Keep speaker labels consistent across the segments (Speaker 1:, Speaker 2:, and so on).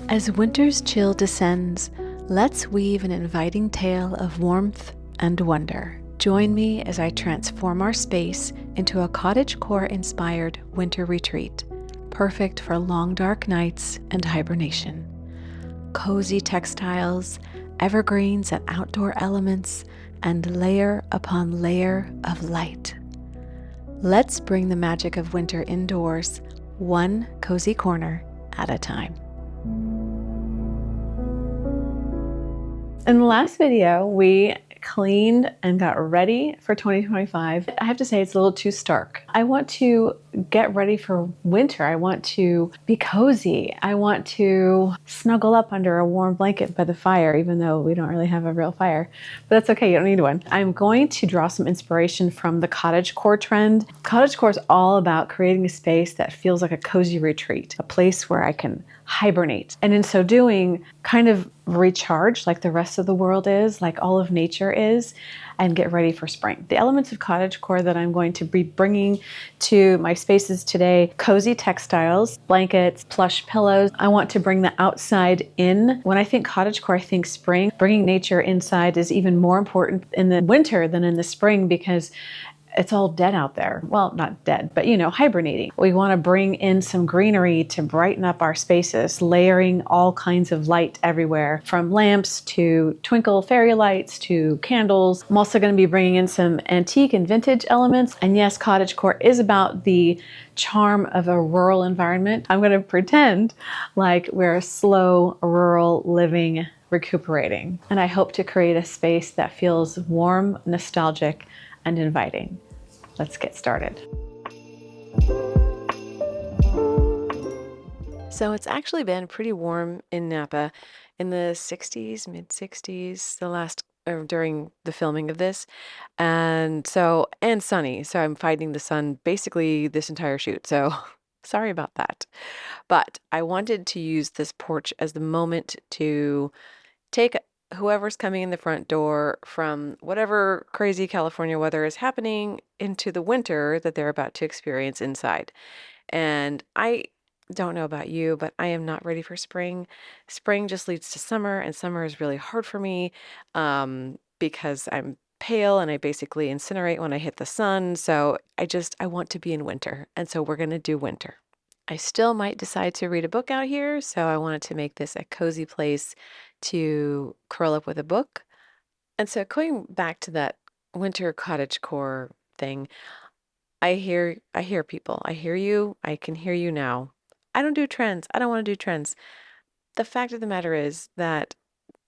Speaker 1: As winter's chill descends, let's weave an inviting tale of warmth and wonder. Join me as I transform our space into a cottagecore-inspired winter retreat, perfect for long dark nights and hibernation. Cozy textiles, evergreens and outdoor elements, and layer upon layer of light. Let's bring the magic of winter indoors, one cozy corner at a time. In the last video, we cleaned and got ready for 2025. I have to say it's a little too stark. I want to get ready for winter. I want to be cozy. I want to snuggle up under a warm blanket by the fire, even though we don't really have a real fire. But that's okay, you don't need one. I'm going to draw some inspiration from the cottagecore trend. Cottagecore is all about creating a space that feels like a cozy retreat, a place where I can hibernate. And in so doing, kind of recharge like the rest of the world is, like all of nature is, and get ready for spring. The elements of cottagecore that I'm going to be bringing to my spaces today: cozy textiles, blankets, plush pillows. I want to bring the outside in. When I think cottagecore, I think spring. Bringing nature inside is even more important in the winter than in the spring because it's all dead out there. Well, not dead, but hibernating. We want to bring in some greenery to brighten up our spaces, layering all kinds of light everywhere, from lamps to twinkle fairy lights to candles. I'm also going to be bringing in some antique and vintage elements. And yes, cottagecore is about the charm of a rural environment. I'm going to pretend like we're a slow, rural living, recuperating. And I hope to create a space that feels warm, nostalgic, and inviting. Let's get started. So it's actually been pretty warm in Napa, in the 60s, mid 60s, during the filming of this, and sunny. So I'm fighting the sun basically this entire shoot. So sorry about that. But I wanted to use this porch as the moment to take whoever's coming in the front door from whatever crazy California weather is happening into the winter that they're about to experience inside. And I don't know about you, but I am not ready for spring. Spring just leads to summer, and summer is really hard for me because I'm pale and I basically incinerate when I hit the sun. So I want to be in winter. And so we're going to do winter. I still might decide to read a book out here, so I wanted to make this a cozy place to curl up with a book. And so going back to that winter cottagecore thing, I hear people. I hear you. I can hear you now. I don't do trends. I don't want to do trends. The fact of the matter is that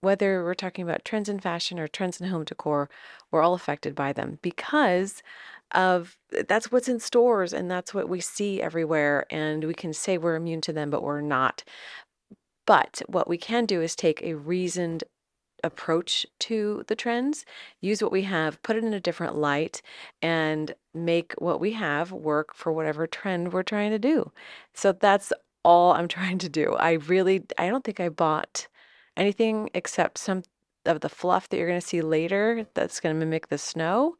Speaker 1: whether we're talking about trends in fashion or trends in home decor, we're all affected by them because that's what's in stores and that's what we see everywhere, and we can say we're immune to them, but we're not. But what we can do is take a reasoned approach to the trends, use what we have, put it in a different light, and make what we have work for whatever trend we're trying to do. So that's all I'm trying to do. I don't think I bought anything except some of the fluff that you're going to see later that's going to mimic the snow.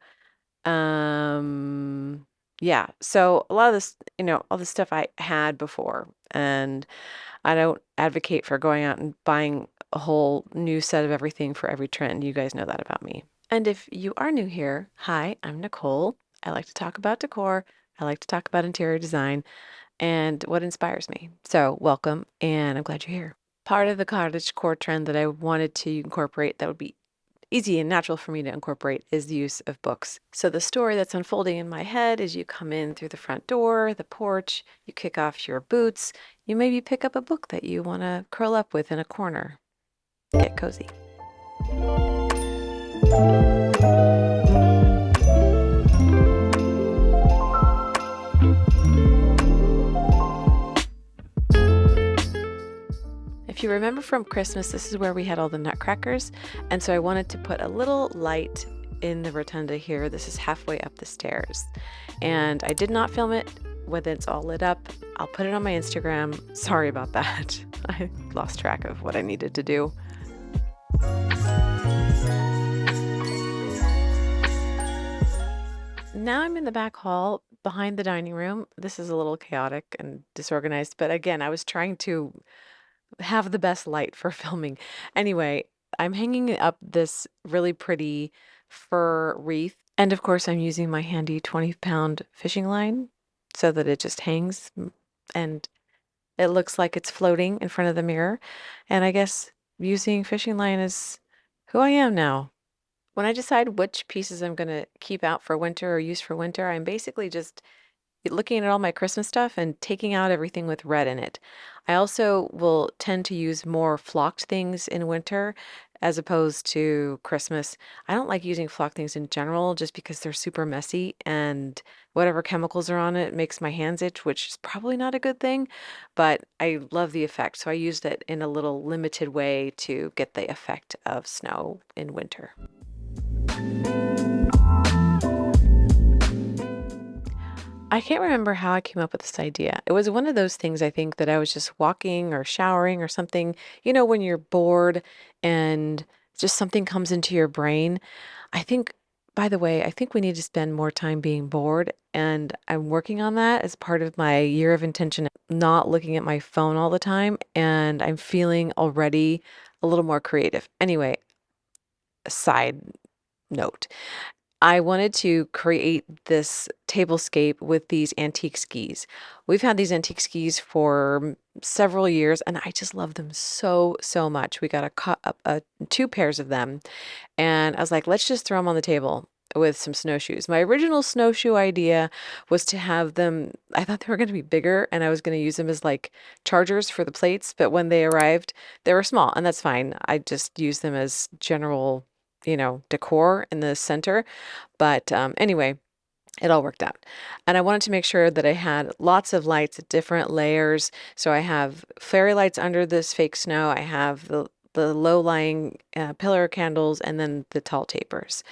Speaker 1: Yeah, so a lot of this, all the stuff I had before, and I don't advocate for going out and buying a whole new set of everything for every trend. You guys know that about me. And if you are new here, hi, I'm Nichole. I like to talk about decor. I like to talk about interior design and what inspires me. So welcome, and I'm glad you're here. Part of the cottagecore trend that I wanted to incorporate that would be easy and natural for me to incorporate is the use of books. So the story that's unfolding in my head is you come in through the front door, the porch, you kick off your boots, you maybe pick up a book that you want to curl up with in a corner. Get cozy. If you remember from Christmas, this is where we had all the nutcrackers, and so I wanted to put a little light in the rotunda here. This is halfway up the stairs, and I did not film it when it's all lit up. I'll put it on my Instagram. Sorry about that. I lost track of what I needed to do. Now I'm in the back hall behind the dining room. This is a little chaotic and disorganized, but again, I was trying to have the best light for filming. Anyway, I'm hanging up this really pretty fur wreath. And of course, I'm using my handy 20-pound fishing line so that it just hangs and it looks like it's floating in front of the mirror. And I guess using fishing line is who I am now. When I decide which pieces I'm going to keep out for winter or use for winter, I'm basically just looking at all my Christmas stuff and taking out everything with red in it. I also will tend to use more flocked things in winter as opposed to Christmas. I don't like using flocked things in general just because they're super messy and whatever chemicals are on it makes my hands itch, which is probably not a good thing, but I love the effect. So I used it in a little limited way to get the effect of snow in winter. I can't remember how I came up with this idea. It was one of those things I think that I was just walking or showering or something, when you're bored and just something comes into your brain. I think, by the way, I think we need to spend more time being bored, and I'm working on that as part of my year of intention, not looking at my phone all the time, and I'm feeling already a little more creative. Anyway, side note. I wanted to create this tablescape with these antique skis. We've had these antique skis for several years, and I just love them so, so much. We got two pairs of them, and I was like, let's just throw them on the table with some snowshoes. My original snowshoe idea was to have them, I thought they were going to be bigger, and I was going to use them as like chargers for the plates, but when they arrived, they were small, and that's fine. I just used them as general, decor in the center. But anyway, it all worked out. And I wanted to make sure that I had lots of lights at different layers. So I have fairy lights under this fake snow. I have the low-lying pillar candles and then the tall tapers.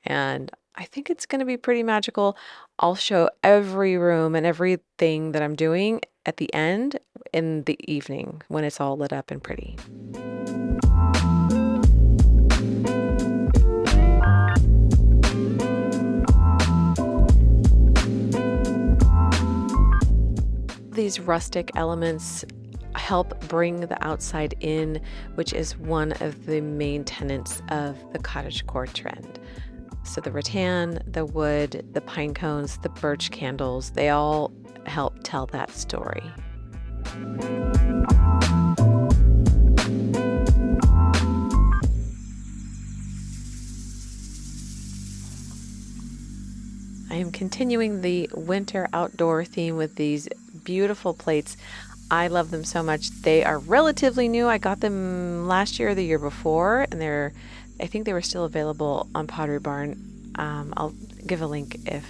Speaker 1: And I think it's going to be pretty magical. I'll show every room and everything that I'm doing at the end in the evening when it's all lit up and pretty. These rustic elements help bring the outside in, which is one of the main tenets of the cottagecore trend. So the rattan, the wood, the pine cones, the birch candles, they all help tell that story. I am continuing the winter outdoor theme with these beautiful plates. I love them so much. They are relatively new. I got them last year or the year before, and I think they were still available on Pottery Barn. I'll give a link if,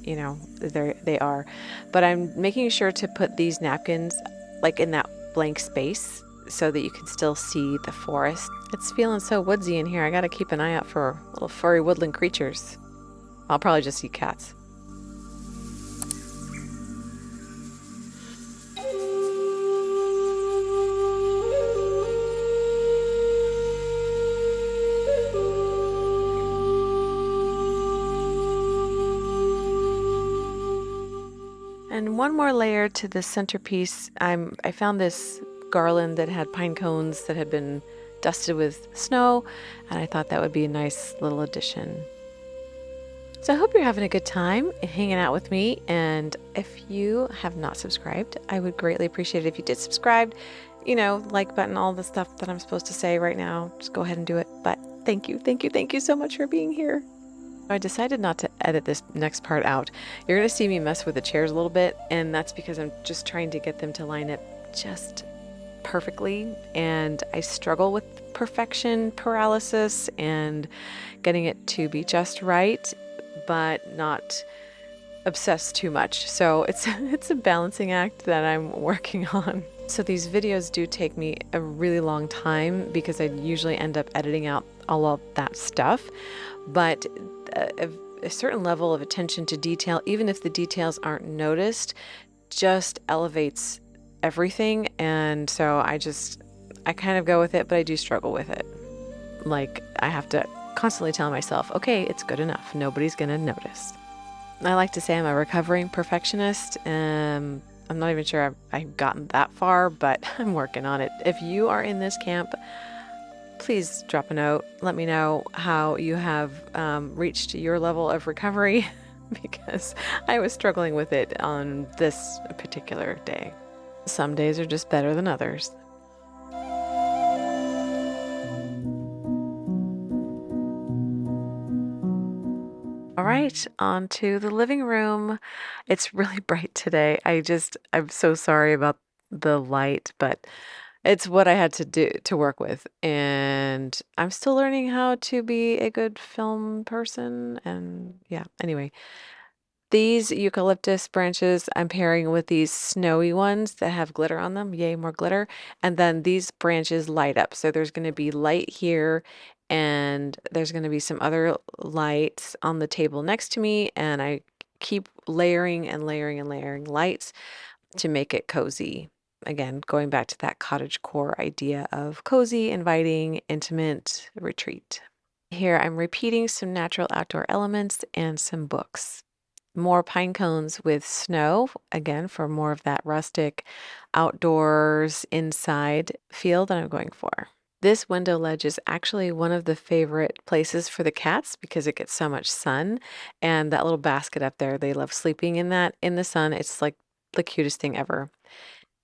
Speaker 1: they are. But I'm making sure to put these napkins like in that blank space so that you can still see the forest. It's feeling so woodsy in here. I got to keep an eye out for little furry woodland creatures. I'll probably just see cats. And one more layer to the centerpiece. I found this garland that had pine cones that had been dusted with snow, and I thought that would be a nice little addition. So I hope you're having a good time hanging out with me, and if you have not subscribed, I would greatly appreciate it if you did subscribe, like button, all the stuff that I'm supposed to say right now, just go ahead and do it. But thank you so much for being here. I decided not to edit this next part out. You're going to see me mess with the chairs a little bit, and that's because I'm just trying to get them to line up just perfectly, and I struggle with perfection paralysis and getting it to be just right, but not obsessed too much. So it's a balancing act that I'm working on. So these videos do take me a really long time because I usually end up editing out all of that stuff, but a certain level of attention to detail, even if the details aren't noticed, just elevates everything. And so I kind of go with it, but I do struggle with it. Like, I have to constantly tell myself, okay, it's good enough. Nobody's going to notice. I like to say I'm a recovering perfectionist, I'm not even sure I've gotten that far, but I'm working on it. If you are in this camp, please drop a note. Let me know how you have reached your level of recovery because I was struggling with it on this particular day. Some days are just better than others. All right, on to the living room. It's really bright today. I'm so sorry about the light, but it's what I had to do to work with. And I'm still learning how to be a good film person. And yeah, anyway, these eucalyptus branches I'm pairing with these snowy ones that have glitter on them. Yay, more glitter. And then these branches light up. So there's going to be light here and there's going to be some other lights on the table next to me. And I keep layering and layering and layering lights to make it cozy. Again, going back to that cottagecore idea of cozy, inviting, intimate retreat. Here I'm repeating some natural outdoor elements and some books. More pine cones with snow, again, for more of that rustic outdoors inside feel that I'm going for. This window ledge is actually one of the favorite places for the cats because it gets so much sun. And that little basket up there, they love sleeping in that in the sun. It's like the cutest thing ever.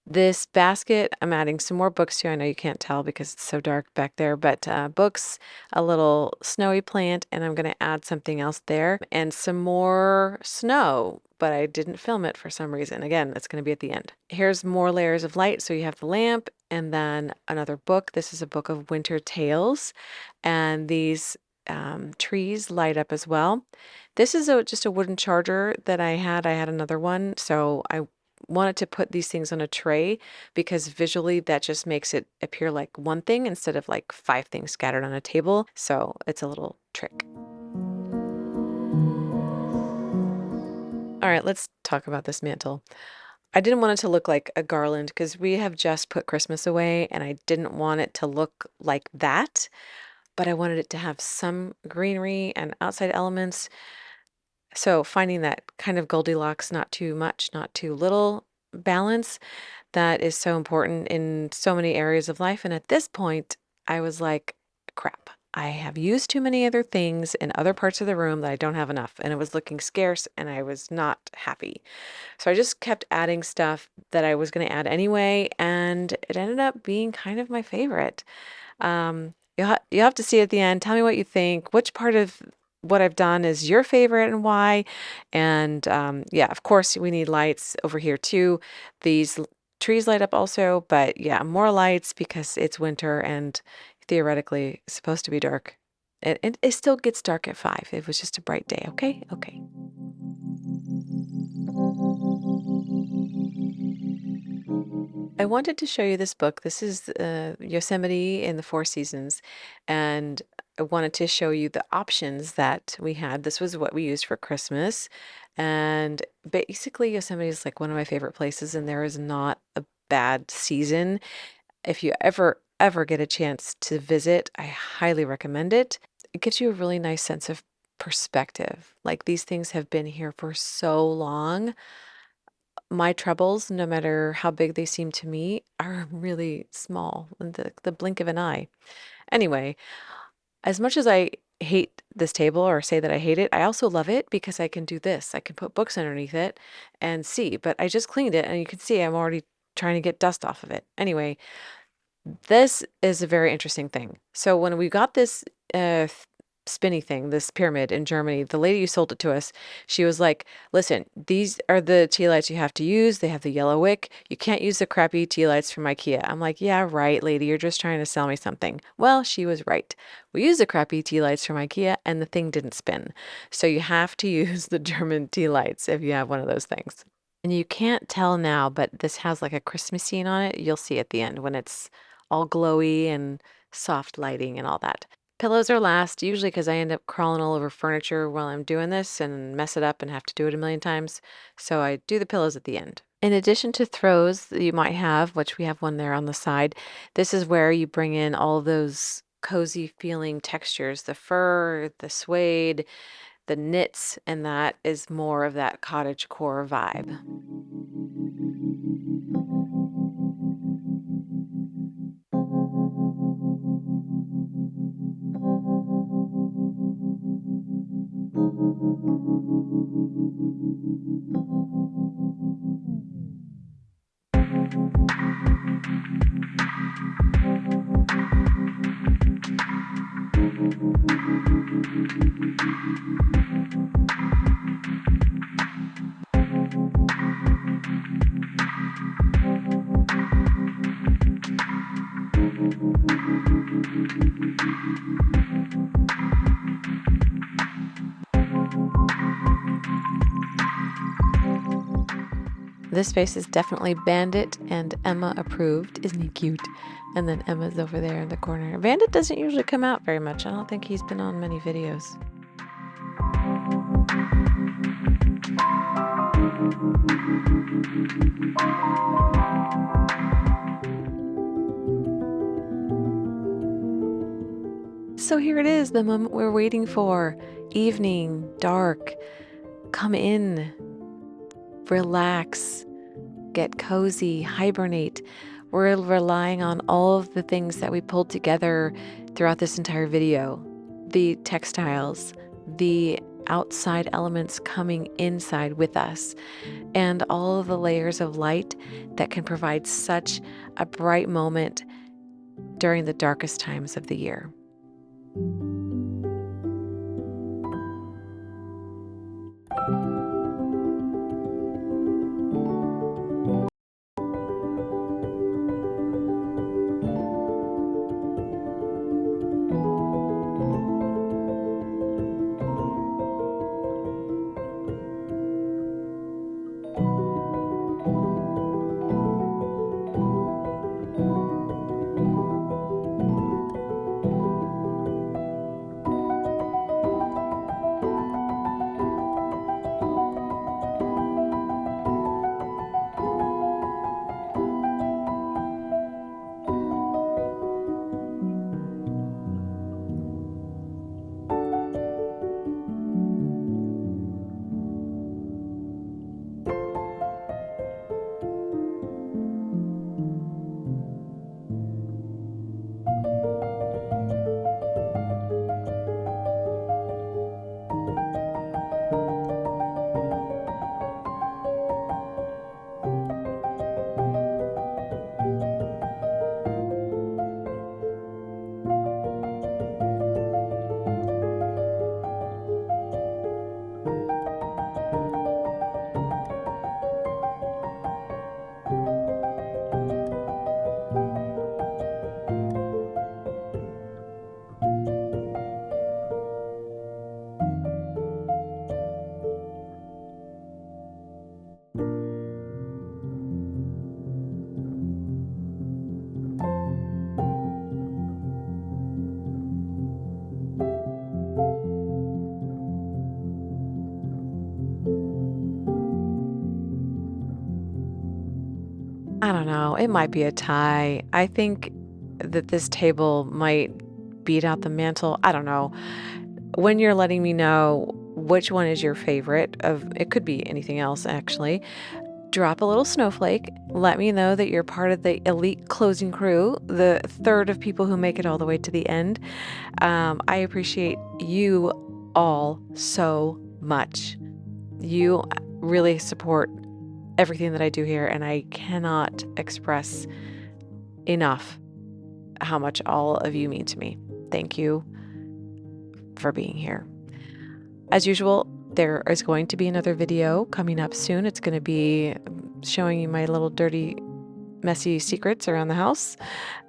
Speaker 1: This basket, I'm adding some more books to. I know you can't tell because it's so dark back there, but books, a little snowy plant, and I'm going to add something else there and some more snow, but I didn't film it for some reason. Again, that's going to be at the end. Here's more layers of light. So you have the lamp and then another book. This is a book of winter tales, and these trees light up as well. This is just a wooden charger that I had. I had another one, so I wanted to put these things on a tray because visually that just makes it appear like one thing instead of like 5 things scattered on a table. So it's a little trick. All right, let's talk about this mantle. I didn't want it to look like a garland because we have just put Christmas away and I didn't want it to look like that, but I wanted it to have some greenery and outside elements. So finding that kind of Goldilocks, not too much, not too little balance, that is so important in so many areas of life. And at this point, I was like, crap, I have used too many other things in other parts of the room that I don't have enough. And it was looking scarce and I was not happy. So I just kept adding stuff that I was going to add anyway. And it ended up being kind of my favorite. You'll have to see at the end. Tell me what you think. Which part of what I've done is your favorite and why? And yeah, of course, we need lights over here too. These trees light up also, but yeah, more lights because it's winter and theoretically it's supposed to be dark. It still gets dark at 5. It was just a bright day. Okay. Okay. I wanted to show you this book. This is Yosemite in the Four Seasons, and I wanted to show you the options that we had. This was what we used for Christmas, and basically Yosemite is like one of my favorite places, and there is not a bad season. If you ever get a chance to visit, I highly recommend it. It gives you a really nice sense of perspective. Like these things have been here for so long. My troubles, no matter how big they seem to me, are really small in the blink of an eye. Anyway, as much as I hate this table or say that I hate it, I also love it because I can do this. I can put books underneath it and see, but I just cleaned it and you can see I'm already trying to get dust off of it. Anyway, this is a very interesting thing. So when we got this spinny thing, this pyramid in Germany, the lady who sold it to us, she was like, listen, these are the tea lights you have to use. They have the yellow wick. You can't use the crappy tea lights from IKEA. I'm like, yeah, right, lady. You're just trying to sell me something. Well, she was right. We used the crappy tea lights from IKEA and the thing didn't spin. So you have to use the German tea lights if you have one of those things. And you can't tell now, but this has like a Christmas scene on it. You'll see at the end when it's all glowy and soft lighting and all that. Pillows are last, usually because I end up crawling all over furniture while I'm doing this and mess it up and have to do it a million times. So I do the pillows at the end. In addition to throws that you might have, which we have one there on the side, this is where you bring in all those cozy feeling textures, the fur, the suede, the knits, and that is more of that cottage core vibe. This face is definitely Bandit and Emma approved. Isn't he cute? And then Emma's over there in the corner. Bandit doesn't usually come out very much. I don't think he's been on many videos. So here it is, the moment we're waiting for. Evening, dark. Come in, relax, get cozy, hibernate. We're relying on all of the things that we pulled together throughout this entire video. The textiles, the outside elements coming inside with us, and all of the layers of light that can provide such a bright moment during the darkest times of the year. I don't know. It might be a tie. I think that this table might beat out the mantle. I don't know. When you're letting me know which one is your favorite of, it could be anything else actually, drop a little snowflake. Let me know that you're part of the elite closing crew, the third of people who make it all the way to the end. I appreciate you all so much. You really support everything that I do here, and I cannot express enough how much all of you mean to me. Thank you for being here. As usual, there is going to be another video coming up soon. It's going to be showing you my little dirty, messy secrets around the house,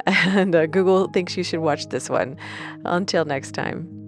Speaker 1: and Google thinks you should watch this one. Until next time.